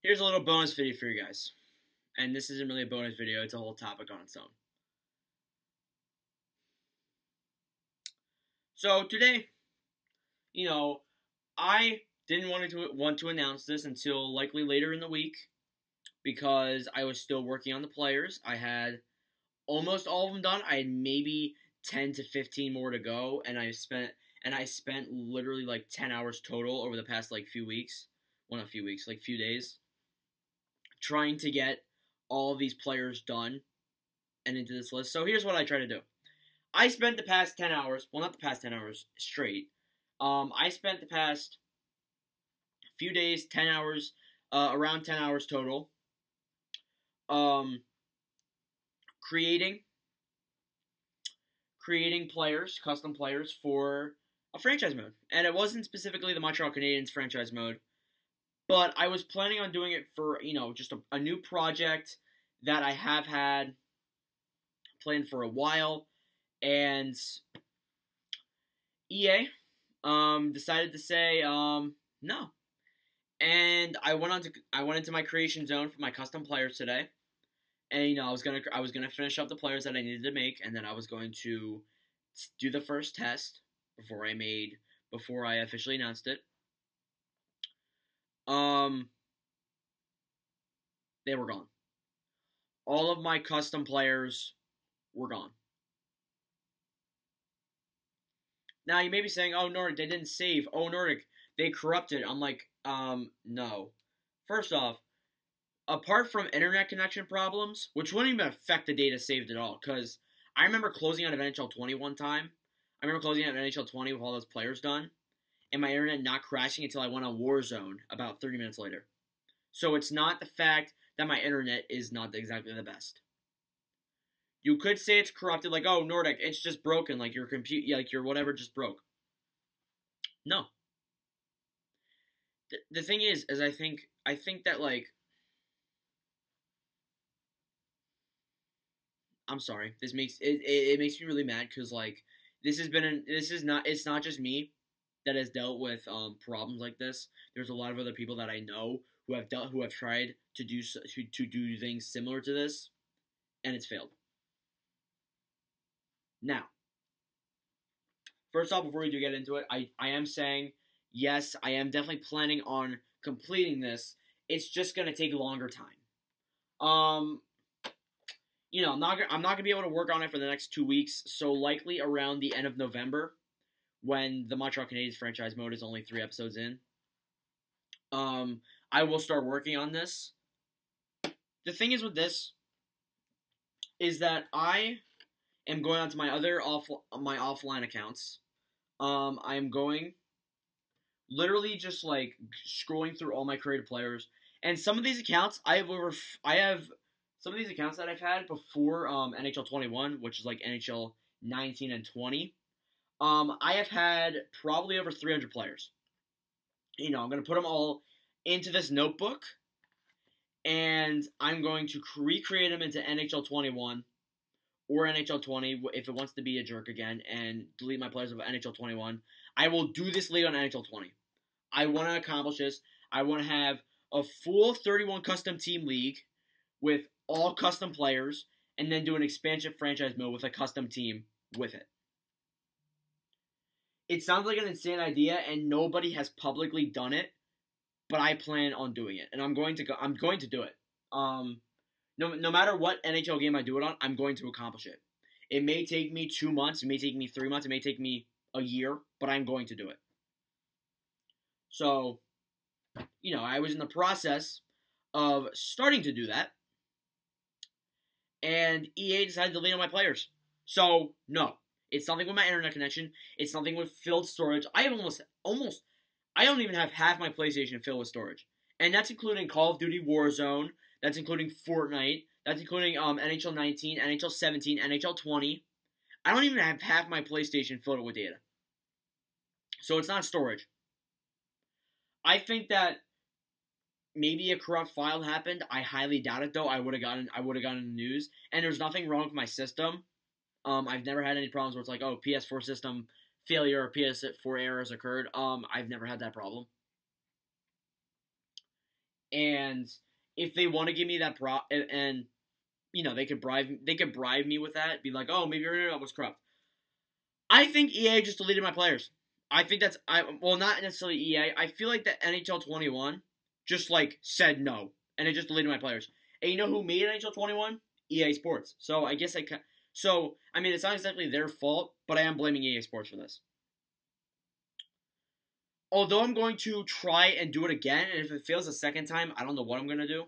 Here's a little bonus video for you guys. And this isn't really a bonus video, it's a whole topic on its own. So today, I didn't want to announce this until likely later in the week because I was still working on the players. I had almost all of them done. I had maybe 10 to 15 more to go, and I spent literally like 10 hours total over the past few weeks. Well, not few weeks, few days, trying to get all of these players done and into this list. So here's what I try to do. I spent the past 10 hours, well, not the past 10 hours straight. I spent the past few days, 10 hours, around 10 hours total, creating players, custom players for a franchise mode. And it wasn't specifically the Montreal Canadiens franchise mode, but I was planning on doing it for, just a new project that I have had planned for a while. And EA decided to say no. And I went into my creation zone for my custom players today. And I was gonna finish up the players that I needed to make, and then I was going to do the first test before I officially announced it. They were gone. All of my custom players were gone. Now you may be saying, "Oh, Nordic, they didn't save. Oh, Nordic, they corrupted." I'm like, no. First off, apart from internet connection problems, which wouldn't even affect the data saved at all, because I remember closing out of NHL 20 one time. I remember closing out of NHL 20 with all those players done, and my internet not crashing until I went on Warzone about 30 minutes later. So it's not the fact that my internet is not exactly the best. You could say it's corrupted, like, oh, Nordic, it's just broken, like your your whatever just broke. No. The thing is I think that, I'm sorry, this makes it makes me really mad because it's not just me that has dealt with problems like this. There's a lot of other people that I know who have tried to do things similar to this, and it's failed. Now, first off, before we do get into it, I am saying, yes, I am definitely planning on completing this. It's just going to take a longer time. I'm not going to be able to work on it for the next 2 weeks, so likely around the end of November, when the Montreal Canadiens franchise mode is only 3 episodes in, I will start working on this. The thing is with this is that I am going onto my other offline accounts. I am going literally just scrolling through all my creative players, and some of these accounts some of these accounts that I've had before NHL 21, which is NHL 19 and 20. I have had probably over 300 players. I'm going to put them all into this notebook, and I'm going to recreate them into NHL 21 or NHL 20 if it wants to be a jerk again and delete my players of NHL 21. I will do this league on NHL 20. I want to accomplish this. I want to have a full 31 custom team league with all custom players, and then do an expansion franchise mode with a custom team with it. It sounds like an insane idea, and nobody has publicly done it, but I plan on doing it, and I'm going to do it. No matter what NHL game I do it on, I'm going to accomplish it. It may take me 2 months, it may take me 3 months, it may take me a year, but I'm going to do it. So, I was in the process of starting to do that, and EA decided to delete all my players. So, no. It's nothing with my internet connection. It's nothing with filled storage. I have I don't even have half my PlayStation filled with storage. And that's including Call of Duty Warzone. That's including Fortnite. That's including NHL 19, NHL 17, NHL 20. I don't even have half my PlayStation filled with data. So it's not storage. I think that maybe a corrupt file happened. I highly doubt it, though. I would have gotten the news. And there's nothing wrong with my system. I've never had any problems where it's like, oh, PS4 system failure or PS4 errors occurred. I've never had that problem. and if they want to give me that and you know, they could bribe me with that, be like, oh, maybe your internet was corrupt. I think EA just deleted my players. I think well, not necessarily EA. I feel like the NHL 21 just like said no, and it just deleted my players. And you know who made NHL 21? EA Sports. So I guess I mean, it's not exactly their fault, but I am blaming EA Sports for this. Although I'm going to try and do it again, and if it fails a second time, I don't know what I'm going to do.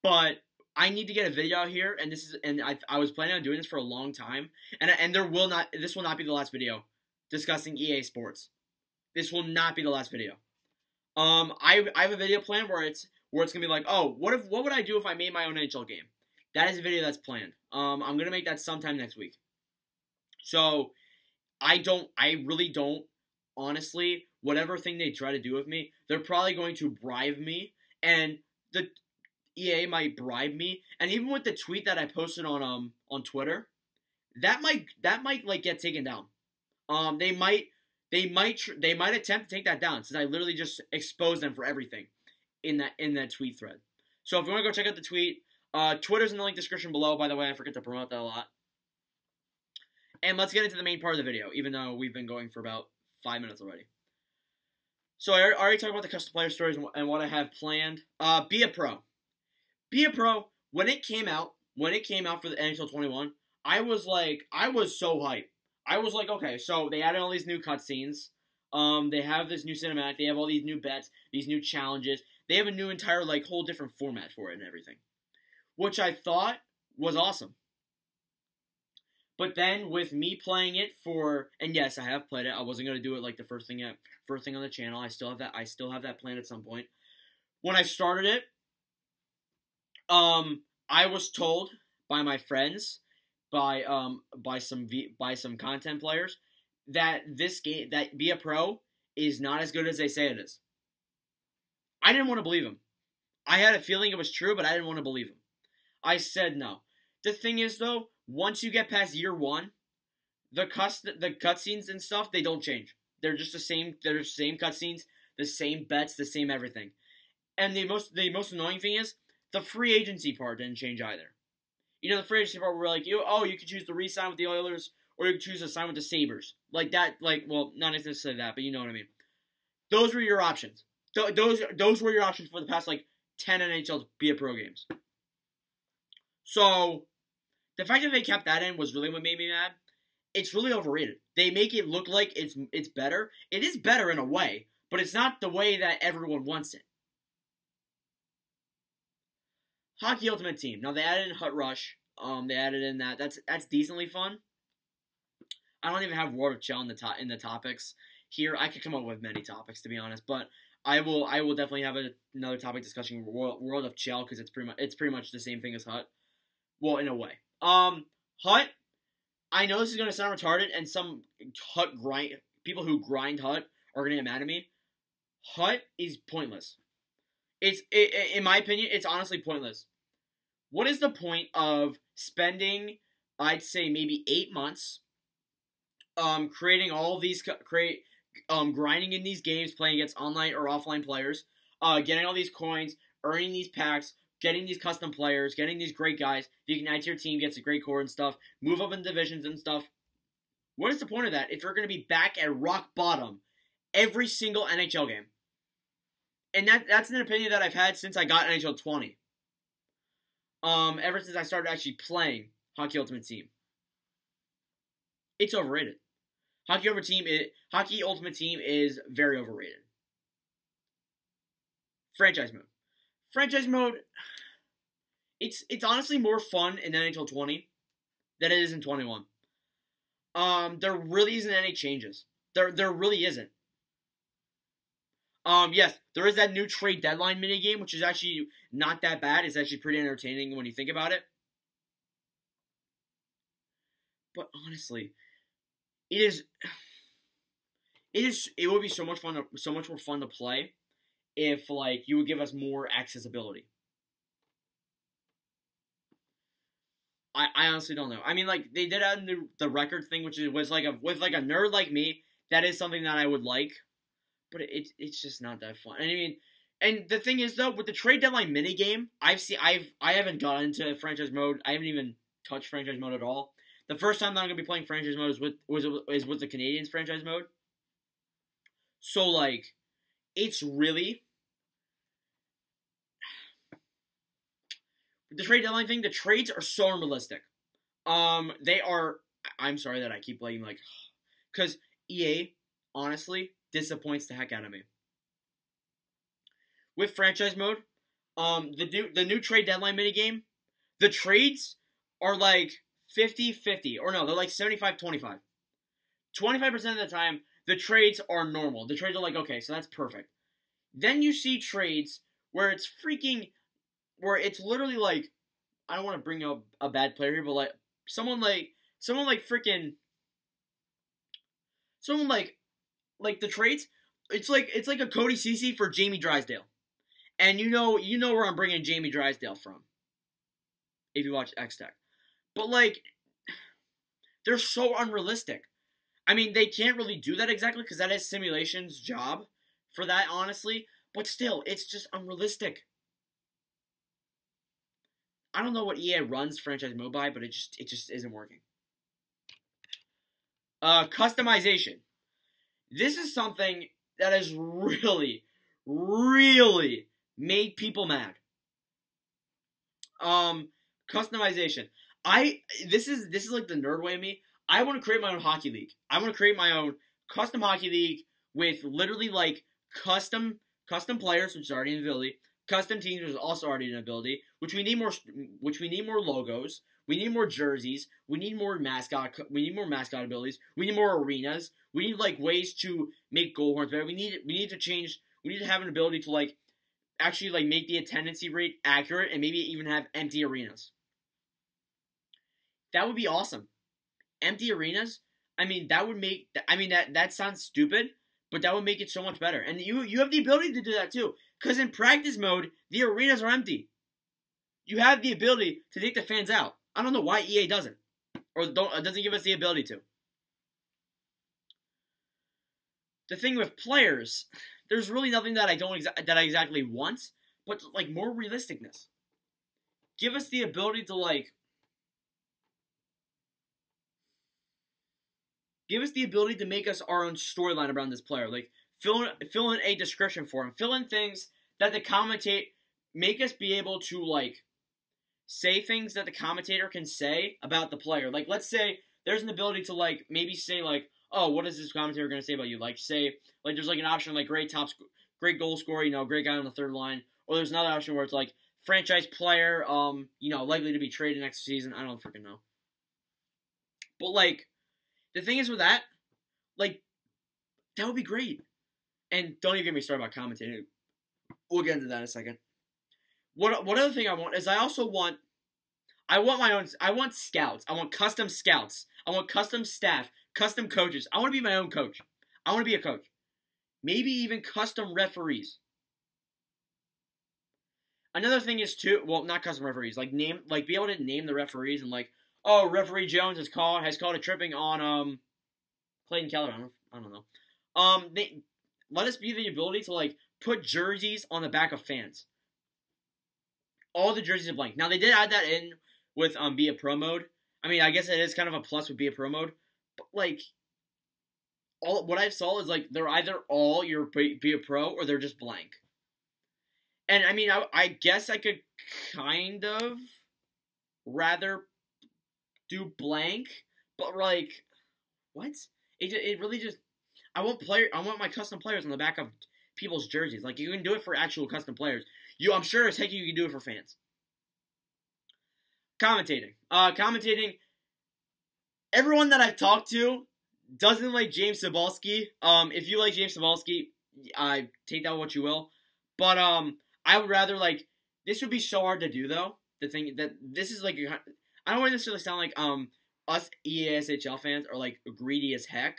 But I need to get a video out here, and I was planning on doing this for a long time, and this will not be the last video discussing EA Sports. This will not be the last video. I have a video plan where it's gonna be like, oh, what would I do if I made my own NHL game? That is a video that's planned. I'm gonna make that sometime next week. So I really don't, honestly, whatever thing they try to do with me, they're probably going to bribe me, and the EA might bribe me, and even with the tweet that I posted on Twitter, that might like get taken down. They might attempt to take that down, since I literally just exposed them for everything in that tweet thread. So if you want to go check out the tweet, Twitter's in the link description below. By the way, I forget to promote that a lot. And let's get into the main part of the video, even though we've been going for about 5 minutes already. So I already talked about the custom player stories and what I have planned. Be a Pro. Be a Pro, when it came out for the NHL 21, I was so hyped. I was like, okay, so they added all these new cutscenes. They have this new cinematic. They have all these new bets, these new challenges. They have a new entire, like, whole different format for it and everything, which I thought was awesome. But then with me playing it and yes, I have played it. I wasn't gonna do it like the first thing on the channel. I still have that plan at some point. When I started it, I was told by my friends, by some content players, that this game, that Be a Pro, is not as good as they say it is. I didn't want to believe them. I had a feeling it was true, but I didn't want to believe them. I said no. The thing is, though, once you get past year one, the cutscenes and stuff, they don't change. They're just the same. They're the same cutscenes, the same bets, the same everything. And the most annoying thing is, the free agency part didn't change either. You know, the free agency part where like, you could choose to re-sign with the Oilers, or you could choose to sign with the Sabres. Like that, well, not necessarily that, but you know what I mean. Those were your options. Those were your options for the past, 10 NHL Be a Pro games. So, the fact that they kept that in was really what made me mad. It's really overrated. They make it look like it's better. It is better in a way, but it's not the way that everyone wants it. Hockey Ultimate Team. Now, they added in Hut Rush. They added in that. That's decently fun. I don't even have World of Chell in the topics here. I could come up with many topics, to be honest, but I will definitely have another topic discussing World of Chell, because it's pretty much the same thing as Hut. Well, in a way. Hut, I know this is going to sound retarded, and some people who grind Hut are going to get mad at me. Hut is pointless. In my opinion, it's honestly pointless. What is the point of spending, I'd say, maybe 8 months, creating all these, grinding in these games, playing against online or offline players, getting all these coins, earning these packs, getting these custom players, getting these great guys, you can add to your team, gets a great core and stuff, move up in divisions and stuff. What is the point of that if you're going to be back at rock bottom every single NHL game? And that's an opinion that I've had since I got NHL 20. Ever since I started actually playing Hockey Ultimate Team. It's overrated. Hockey Ultimate Team is very overrated. Franchise mode. Franchise mode, it's honestly more fun in NHL 20 than it is in 21. There really isn't any changes. There really isn't. Yes, there is that new trade deadline minigame, which is actually not that bad. It's actually pretty entertaining when you think about it. But honestly, it would be so much more fun to play if, you would give us more accessibility. I honestly don't know. I mean, they did add the record thing, which was with a nerd like me, that is something that I would like. But it's just not that fun. And I mean, And the thing is, though, with the trade deadline minigame, I haven't gotten into franchise mode. I haven't even touched franchise mode at all. The first time that I'm gonna be playing franchise mode is with the Canadians franchise mode. So like, it's really the trade deadline thing. The trades are so unrealistic. They are. I'm sorry that I keep blaming because EA honestly disappoints the heck out of me. With franchise mode, the new trade deadline minigame, the trades are like 50-50. Or no, they're like 75-25. 25% of the time, the trades are normal. The trades are like, okay, so that's perfect. Then you see trades where it's literally like, I don't want to bring up a bad player here, but like, someone like the trades, it's like a Cody Ceci for Jamie Drysdale. And you know where I'm bringing Jamie Drysdale from, if you watch X Tech. But like, they're so unrealistic. I mean, they can't really do that exactly because that is simulation's job for that, honestly. But still, it's just unrealistic. I don't know what EA runs franchise mode by, but it just isn't working. Customization. This is something that has really, really made people mad. Customization. This is like the nerd way of me. I want to create my own hockey league. I want to create my own custom hockey league with literally like custom players, which is already an ability, custom teams, which is also already an ability. Which we need more logos. We need more jerseys. We need more mascot abilities. We need more arenas. We need like ways to make goal horns better. We need to have an ability to like actually like make the attendance rate accurate and maybe even have empty arenas. That would be awesome. Empty arenas. I mean, that sounds stupid, but that would make it so much better. And you have the ability to do that too, because in practice mode, the arenas are empty. You have the ability to take the fans out. I don't know why EA doesn't, or doesn't give us the ability to. The thing with players, there's really nothing that I exactly want, but like more realisticness. Give us the ability to like. Give us the ability to make us our own storyline around this player. Like fill in a description for him. Fill in things that the commentator make us be able to like say things that the commentator can say about the player. Like let's say there's an ability to like maybe say like, oh, what is this commentator going to say about you? Like say like there's like an option like great goal scorer, great guy on the third line. Or there's another option where it's like franchise player, likely to be traded next season. I don't freaking know. But like. The thing is with that, like, that would be great. And don't even get me started about commentating. We'll get into that in a second. What other thing I want is I want scouts. I want custom scouts. I want custom staff, custom coaches. I want to be my own coach. I want to be a coach. Maybe even custom referees. Another thing is not custom referees, be able to name the referees and like, oh, referee Jones has called a tripping on Clayton Keller. I don't know. Let us be the ability to like put jerseys on the back of fans. All the jerseys are blank. Now they did add that in with Be a Pro mode. I mean, I guess it is kind of a plus with Be a Pro mode, but like what I saw is like they're either all your Be a Pro or they're just blank. And I mean, I guess I could kind of rather do blank, but like, what? It really just. I want my custom players on the back of people's jerseys. Like you can do it for actual custom players. I'm sure as heck you can do it for fans. Commentating. Everyone that I've talked to doesn't like James Cybulski. If you like James Cybulski, I take that what you will. But I would rather like this would be so hard to do though. The thing that this is like. I don't want to necessarily sound like us EASHL fans are like greedy as heck.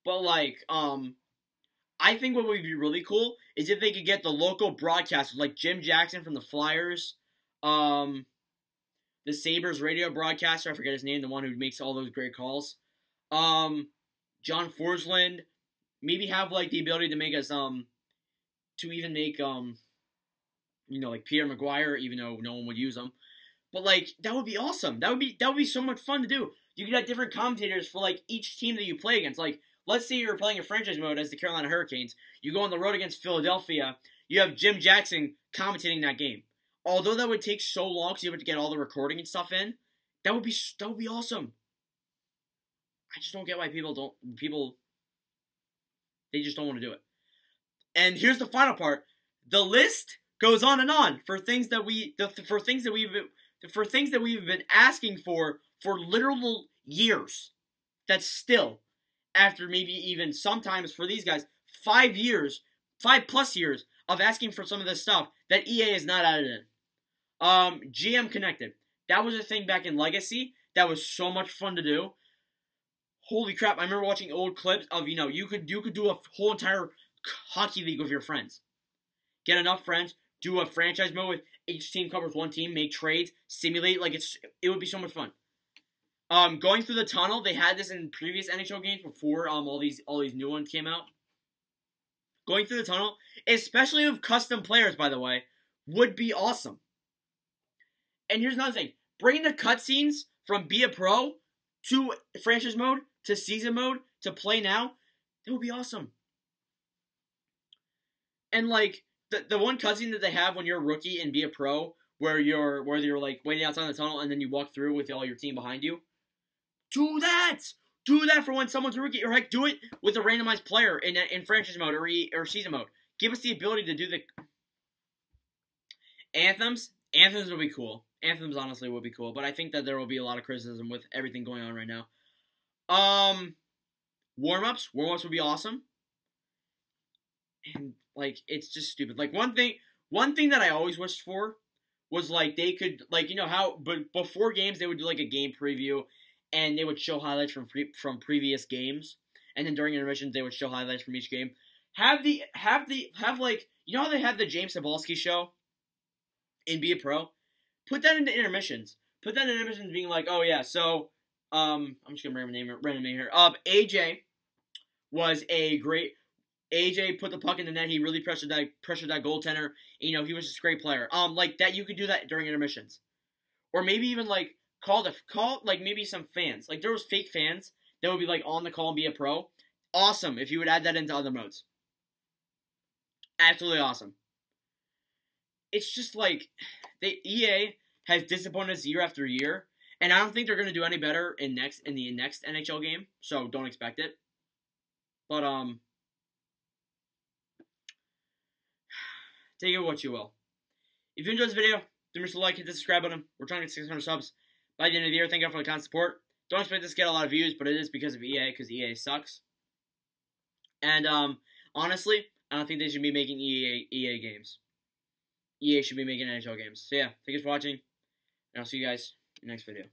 But like I think what would be really cool is if they could get the local broadcasters like Jim Jackson from the Flyers, the Sabres radio broadcaster, I forget his name, the one who makes all those great calls. John Forsland, maybe have like the ability to make us to even make like Pierre Maguire, even though no one would use him. But like that would be awesome. That would be so much fun to do. You could have different commentators for like each team that you play against. Like let's say you're playing a franchise mode as the Carolina Hurricanes. You go on the road against Philadelphia. You have Jim Jackson commentating that game. Although that would take so long because you have to get all the recording and stuff in, that would be awesome. I just don't get why they just don't want to do it. And here's the final part: the list goes on and on for things that we've been asking for literal years. That's still, after maybe even sometimes for these guys 5 plus years of asking for some of this stuff that EA is not added in. GM Connected. That was a thing back in Legacy. That was so much fun to do. Holy crap, I remember watching old clips of, you could do a whole entire hockey league with your friends. Get enough friends, do a franchise mode with each team covers one team, make trades, simulate, it would be so much fun. Going through the tunnel, they had this in previous NHL games before all these new ones came out. Going through the tunnel, especially with custom players, by the way, would be awesome. And here's another thing. Bringing the cutscenes from Be a Pro to franchise mode, to season mode, to play now, that would be awesome. And like, the one cutscene that they have when you're a rookie and Be a Pro, where you're like waiting outside the tunnel and then you walk through with all your team behind you. Do that! Do that for when someone's a rookie, or heck, do it with a randomized player in franchise mode or season mode. Give us the ability to do the anthems. Anthems would be cool. Anthems honestly would be cool, but I think that there will be a lot of criticism with everything going on right now. Warm-ups would be awesome. And like it's just stupid. Like one thing that I always wished for was like they could but before games they would do like a game preview and they would show highlights from previous games, and then during intermissions they would show highlights from each game. Have how they have the James Cebulski show in Be a Pro? Put that into intermissions. Put that in intermissions being like, oh yeah, so I'm just gonna random name here. AJ was a great. AJ put the puck in the net. He really pressured that goaltender. He was just a great player. Like that, you could do that during intermissions, or maybe even like call like maybe some fans. Like there was fake fans that would be like on the call and Be a Pro. Awesome if you would add that into other modes. Absolutely awesome. It's just like EA has disappointed us year after year, and I don't think they're going to do any better in the next NHL game. So don't expect it. But take it what you will. If you enjoyed this video, don't miss a like, hit the subscribe button. We're trying to get 600 subs by the end of the year. Thank you for the constant support. Don't expect this to get a lot of views, but it is because of EA, because EA sucks. And honestly, I don't think they should be making EA games. EA should be making NHL games. So yeah, thank you for watching, and I'll see you guys in the next video.